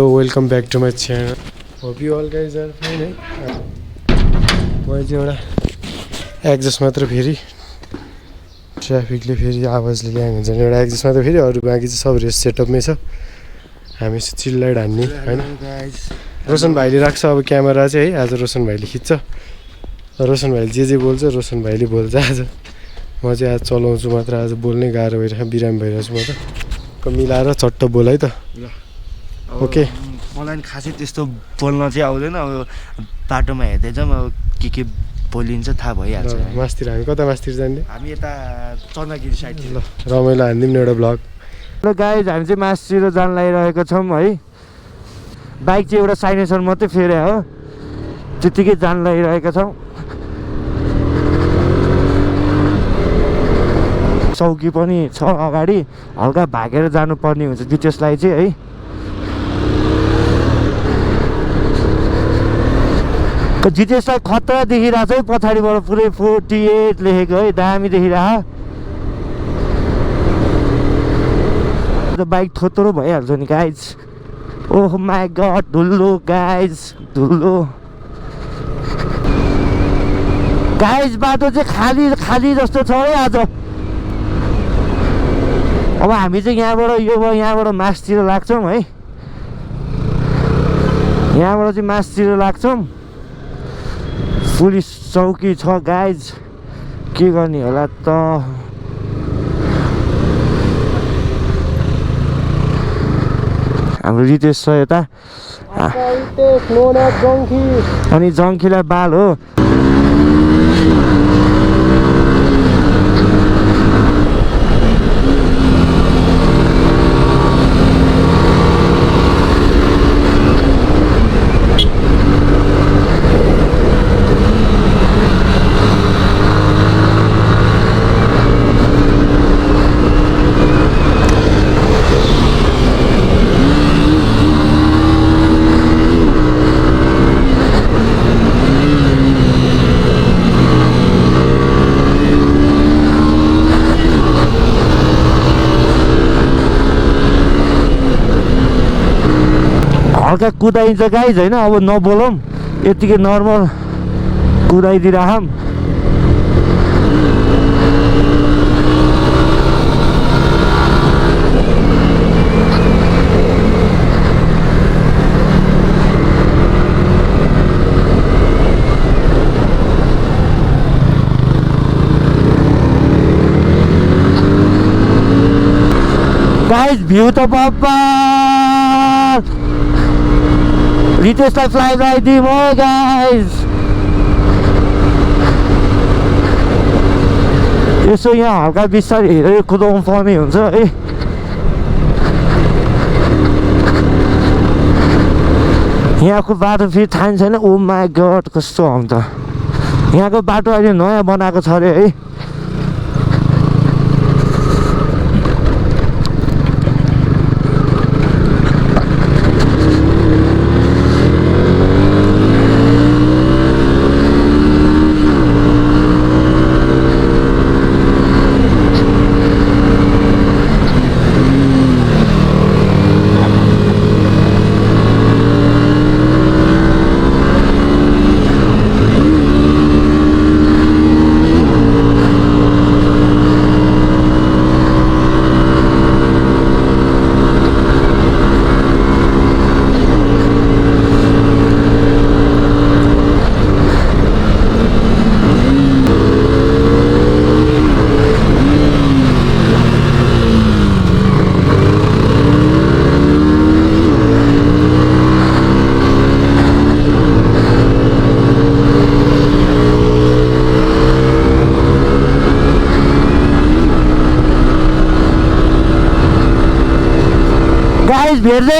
Welcome back to my channel. Hope you all guys are fine है। मैले चाहिँ एउटा एक्जस्ट मात्र फेरि ट्राफिकले फेरि आवाजले ल्याङ हुन्छ नि, एउटा एक्जस्ट मात्र फेरि, अरू बाँकी चाहिँ सब रेस सेटअपमै छ। हामी चाहिँ चिल्लाइट हान्ने होइन। रोशन भाइले राख्छ अब क्यामेरा चाहिँ है, आज रोशन भाइले खिच्छ। रोशन भाइले जे बोल्छ रोशन भाइले बोल्छ आज। म चाहिँ आज चलाउँछु मात्र, आज बोल्नै गाह्रो भइरहेको, बिरामी भइरहेको छु म त। मिलाएर चट्ट बोल है त। ओके। मलाई नि खासै त्यस्तो बोल्न चाहिँ आउँदैन, अब बाटोमा हेर्दै जाउँ, अब के बोलिन्छ थाहा भइहाल्छ। मास्तिर हामी कता मास्तिर जाने? हामी यता चन्द्रगिरी साइड ल रमाइलो हानिदिउँ न एउटा ब्लग। ल गाइज हामी चाहिँ मासतिर जान लागिरहेको छौँ है। बाइक चाहिँ एउटा साइनेसर मात्रै फेरे हो, त्यतिकै जान लागिरहेका छौँ। चौकी पनि छ अगाडि, हल्का भागेर जानुपर्ने हुन्छ त्यसलाई चाहिँ है। जिटिएसलाई खतरा देखिरहेको छ है, पछाडिबाट पुरै 48 लेखेको है, दामी देखिरहेको। बाइक थोत्रो भइहाल्छ नि गाइज। ओह माई गड, धुलो गाइज, धुलो गाइज। बाटो चाहिँ खाली खाली जस्तो छ है आज। अब हामी चाहिँ यहाँबाट मासतिर लाग्छौँ है। यहाँबाट चाहिँ मासतिर लाग्छौँ। पुलिस चौकी छ गाइज, के गर्ने होला त। हाम्रो रितेश छ यता, अनि जङ्खीलाई बाल हो। हल्का कुदाइन्छ गाइज होइन, अब नबोलौँ, यतिकै नर्मल कुदाइदिरहौँ। गाइज भ्यू त बाबा, रितेशलाई फ्लाइ गराइदिउँ हो गाइज। यसो यहाँ हल्का बिस्तारै हेरेर कुदाउनु पर्ने हुन्छ है। यहाँको बाटो फेरि थाहा छैन। ओ माई गड कस्तो हो त। यहाँको बाटो अहिले नयाँ बनाएको छ अरे है।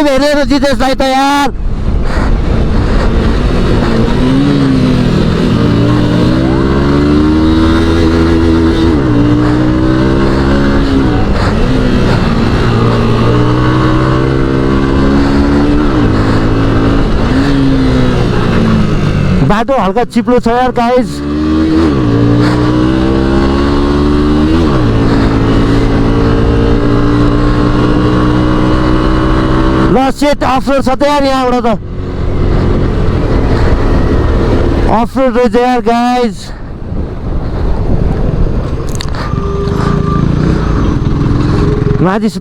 भेट्दै जितेशलाई त यार। बाटो हल्का चिप्लो छ यार गाइज। ल सेट अफरोड छ त यार यहाँबाट त अफरोड रहेछ यार गाइज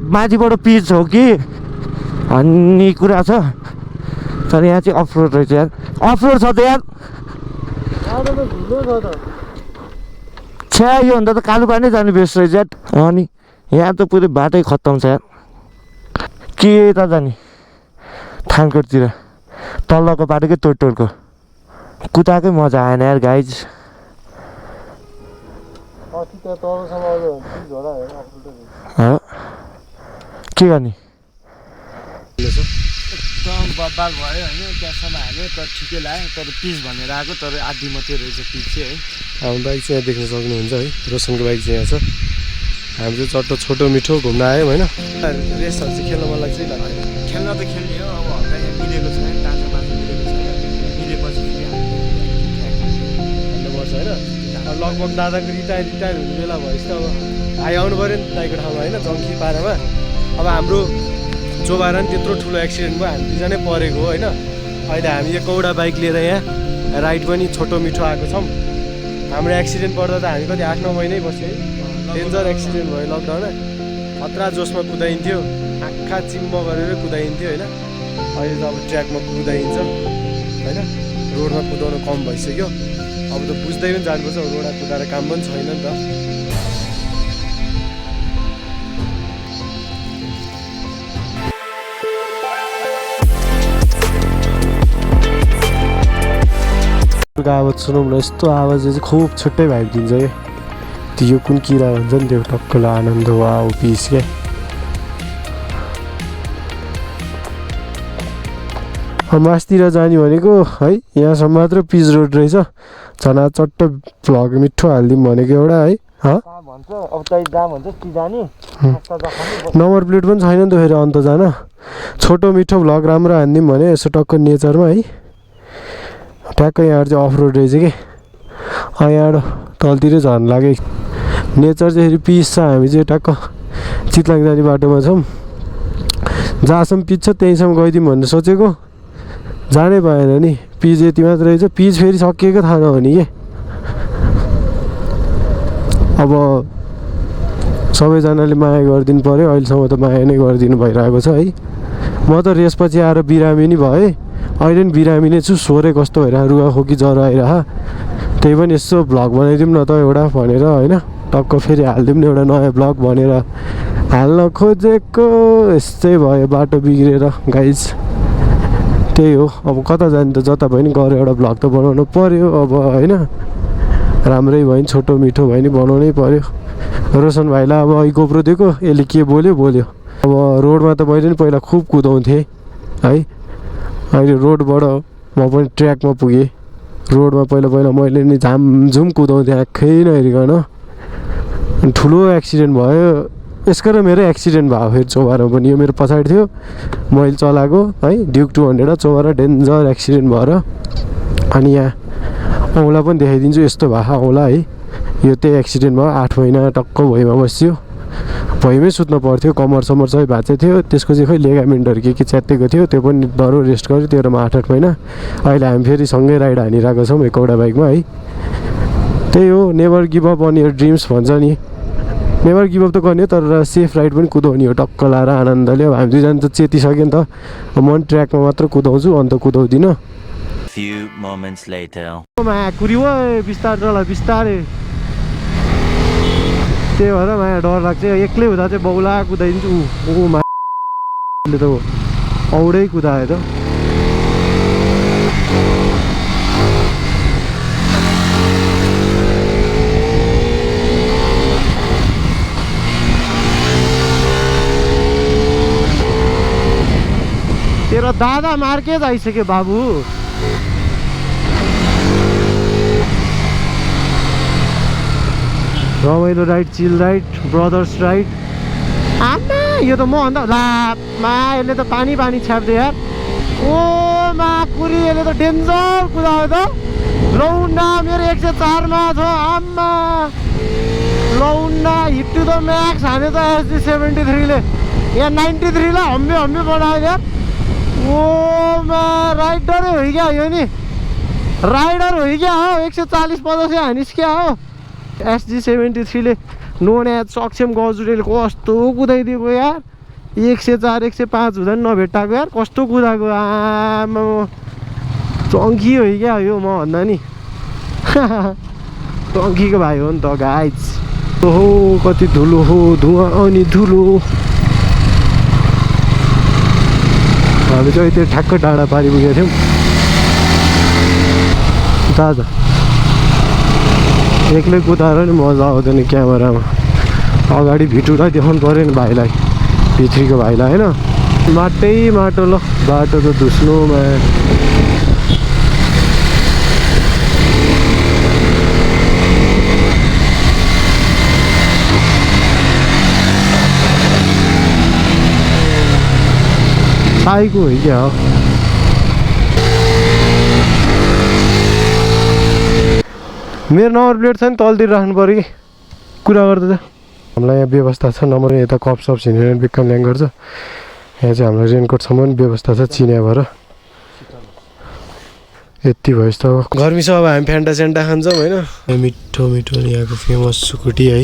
माथिबाट पिच हो कि भन्ने कुरा छ तर यहाँ चाहिँ अफरोड रहेछ यार अफरोड छ त यार छ्या योभन्दा त कालुपा नै जानु बेस्ट रहेछ यार अनि यहाँ त पुरै बाटै खत्तम छ यार के त जाने थानकोटतिर तल्लोको बाटोकै टोटोलको कुदाएकै मजा आएन यार गाइज के गर्ने एकदम बब्बाल भयो होइन त्यहाँसम्म हाल्यो तर ठिकै लाग्यो तर पिच भनेर आएको तर आधी मात्रै रहेछ पिच चाहिँ है हाम्रो बाइक चाहिँ यहाँ देख्न सक्नुहुन्छ है रोशनको बाइक चाहिँ यहाँ छ हामी चाहिँ चट्ट छोटो मिठो घुम्न आयौँ होइन रेसहरू चाहिँ खेल्न मन लाग्छ खेल्न त खेल्ने हो अब हल्का यहाँ मिलेको छैन ताजा मासु मिलेको छैन मिलेपछि पर्छ होइन अब लगभग दादाको रिटायर हुने बेला भएपछि त अब भाइ आउनु पऱ्यो नि दाइको ठाउँमा होइन जङ्की पारामा अब हाम्रो जोबाएर नि त्यत्रो ठुलो एक्सिडेन्ट भयो हामी दुईजनै परेको हो होइन अहिले हामी एकौटा बाइक लिएर यहाँ राइड पनि छोटो मिठो आएको छौँ हाम्रो एक्सिडेन्ट पर्दा त हामी कति 8-9 महिनै बस्यो है डेन्जर एक्सिडेन्ट भयो लकडाउनमा खतरा जोसमा कुदाइन्थ्यो आँखा चिम्ब गरेर कुदाइन्थ्यो होइन अहिले त अब ट्र्याकमा कुदाइन्छ होइन रोडमा कुदाउनु कम भइसक्यो अब त बुझ्दै पनि जानुपर्छ रोडमा कुदाएर काम पनि छैन नि त आवाज सुनौँ न यस्तो आवाजले चाहिँ खुब छुट्टै भाइब दिन्छ क्या त्यो कुन किरा हुन्छ नि त्यो टक्कल आनन्द वा पिस क्या मासतिर जाने भनेको है यहाँसम्म मात्र पिच रोड रहेछ झना चट्ट भ्लग मिठो हालिदिउँ भनेको एउटा है नम्बर प्लेट पनि छैन नि त फेरि अन्त जान छोटो मिठो भ्लग राम्रो हानिदिउँ भने यसो टक्क नेचरमा है ट्याक्कै यहाँबाट चाहिँ अफ रोड रहेछ कि यहाँबाट तलतिरै झर्न लाग्यो नेचर चाहिँ फेरि पिस छ हामी चाहिँ टक्क चितलाङ जाने बाटोमा छौँ जहाँसम्म पिच छ त्यहीँसम्म गइदिउँ भन्ने सोचेको जानै भएन नि पिच यति मात्र रहेछ पिच फेरि सकिएको थाहा नहुने कि अब सबैजनाले माया गरिदिनु पऱ्यो अहिलेसम्म त माया नै गरिदिनु भइरहेको छ है म त रेसपछि आएर बिरामी नि भएँ अहिले पनि बिरामी नै छु स्वरै कस्तो भइरहेको रुगा खोकी ज्वरो आइरह त्यही पनि यसो भ्लग बनाइदिउँ न त एउटा भनेर होइन टक्क फेरि हालिदिउँ न एउटा नयाँ भ्लग भनेर हाल्न खोजेको यस्तै भयो बाटो बिग्रेर गाइज त्यही हो अब कता जाने त जता भयो नि गएर एउटा भ्लग त बनाउनु पऱ्यो अब होइन राम्रै भयो नि छोटो मिठो भयो नि बनाउनै पऱ्यो रोशन भाइलाई अब अघि गोप्रो दिएको यसले के बोल्यो अब रोडमा त मैले नि पहिला खुब कुदाउँथेँ है अहिले रोडबाट म पनि ट्र्याकमा पुगेँ रोडमा पहिला मैले नि झामझुम कुदाउँथेँ आँखै नहेरिकन ठुलो एक्सिडेन्ट भयो यसको र मेरो एक्सिडेन्ट भयो फेरि चोबारमा पनि यो मेरो पछाडि थियो मैले चलाएको है ड्युक 200 चोबारा डेन्जर एक्सिडेन्ट भएर अनि यहाँ औँला पनि देखाइदिन्छु यस्तो भएको औँला है यो त्यही एक्सिडेन्ट भयो 8 महिना टक्क भुइँमा बस्यो भुइँमै सुत्नु पर्थ्यो कमर समर सबै भाँचेको थियो त्यसको चाहिँ खै लेगामेन्टहरू के च्यातेको थियो त्यो पनि डह्रो रेस्ट गर्यो 13-8 महिना अहिले हामी फेरि सँगै राइड हानिरहेको छौँ एकौटा बाइकमा है त्यही हो never give up on your dreams भन्छ नि नेभर गिभ अप त गर्ने तर सेफ राइड पनि कुदाउने हो टक्क लाएर आनन्दले अब हामी दुईजना त चेतिसक्यो नि त म पनि ट्र्याकमा मात्र कुदाउँछु अन्त कुदाउँदिनँ माया कुरियो बिस्तारै त्यही भएर माया डर लाग्छ एक्लै हुँदा चाहिँ बौला कुदाइदिन्छु ऊ माले त औडै कुदायो त तेरो दादा मार्केट आइसक्यो बाबु रमाइलो राइड चिल राइड ब्रदर्स राइड आमा यो त म अन्त ला मा यसले त पानी छ्याप्दै यार ओ मा कुरी यसले त डेन्जर कुदायो त लौन्डा मेरो 104 मा छ आमा लौन्डा हिट टु द म्याक्स हाने त एसडी 73 ले यहाँ 93 लाई हम्बे बनायो यार ओमा राइडरै हो क्या यो नि राइडर हो क्या हो 140-50 हानिस् क्या हो SG73 ले नोन्या सक्षम गजुरेले कस्तो कुदाइदिएको यार 104 105 हुँदा नि नभेट्टाएको यार कस्तो कुदाएको आमा चङ्की हो क्या यो म भन्दा नि टङ्कीको भाइ हो नि त गाइज ओहो कति धुलो हो धुवा अनि धुलो हामी चाहिँ त्यो ठ्याक्क डाँडा पारि पुगेको थियौँ दादा एक्लै कुदाएर नि मजा आउँदैन क्यामेरामा अगाडि भिटुलाई देखाउनु पऱ्यो नि भाइलाई भित्रीको भाइलाई होइन माटै माटो ल बाटो त धुस्नुमा साईको हो क्या हो मेरो नम्बर प्लेट छ नि तलतिर राख्नु पऱ्यो कि कुरा गर्दा त हामीलाई यहाँ व्यवस्था छ नम्बर यता कप सप छिनेर बिक्कम ल्याङ गर्छ यहाँ चाहिँ हामीलाई रेनकोटसम्म पनि व्यवस्था छ चिन्या भएर यति भयो जस्तो अब गर्मी छ अब हामी फ्यान्टा स्यान्टा खान्छौँ होइन मिठो मिठो यहाँको फेमस सुकुटी है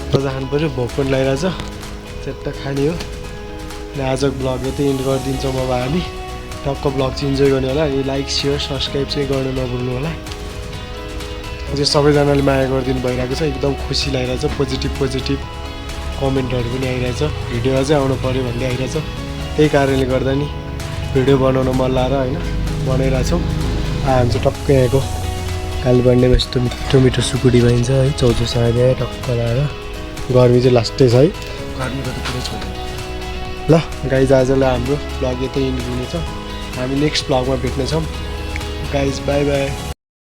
मजा खानु पऱ्यो भोक पनि लागिरहेछ चट्ट खाने हो आजको ब्लग यतै इन्ड गरिदिन्छौँ अब हामी टक्क ब्लग चाहिँ इन्जोय गर्ने होला अनि लाइक सेयर सब्सक्राइब चाहिँ गर्नु नभुल्नु होला अझै सबैजनाले माया गरिदिनु भइरहेको छ एकदम खुसी लागिरहेछ पोजिटिभ कमेन्टहरू पनि आइरहेछ भिडियो अझै आउनु पऱ्यो भन्दै आइरहेछ त्यही कारणले गर्दा नि भिडियो बनाउन मन लाएर होइन बनाइरहेछौँ हामी चाहिँ टक्क यहाँको कालीबण्डेमा यस्तो मिठो मिठो सुकुटी पाइन्छ है चौचोसँग टक्क लाएर गर्मी चाहिँ लास्टै छ है गर्मीको त पुरै छ ल गाइज आजलाई हाम्रो ब्लग यतै इन्ड हुनेछ हामी नेक्स्ट ब्लगमा भेट्नेछौँ गाइज बाई बाई